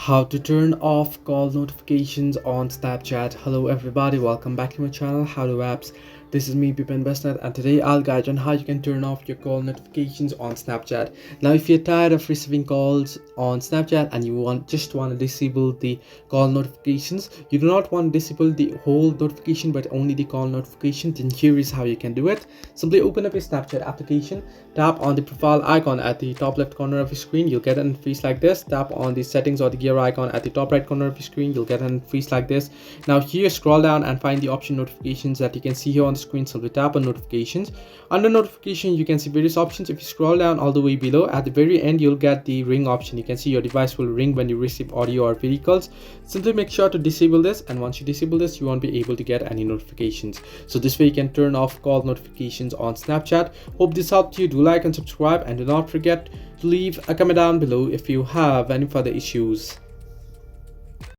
How to turn off call notifications on Snapchat. Hello everybody, welcome back to my channel How to Apps. This is me Pipan Bestnet, and today I'll guide you on how you can turn off your call notifications on Snapchat. Now if you're tired of receiving calls on Snapchat and you just want to disable the call notifications, you do not want to disable the whole notification but only the call notification, then here is how you can do it. Simply open up your Snapchat application, tap on the profile icon at the top left corner of your screen, you'll get an interface like this. Tap on the settings or the gear icon at the top right corner of your screen, you'll get an interface like this. Now here, scroll down and find the option notifications that you can see here on the screen. So we tap on notifications. Under notification, you can see various options. If you scroll down all the way below, at the very end you'll get the ring option. You can see your device will ring when you receive audio or video calls. Simply make sure to disable this, and once you disable this, you won't be able to get any notifications. So this way you can turn off call notifications on Snapchat. Hope this helped you. Do like and subscribe, and do not forget to leave a comment down below if you have any further issues.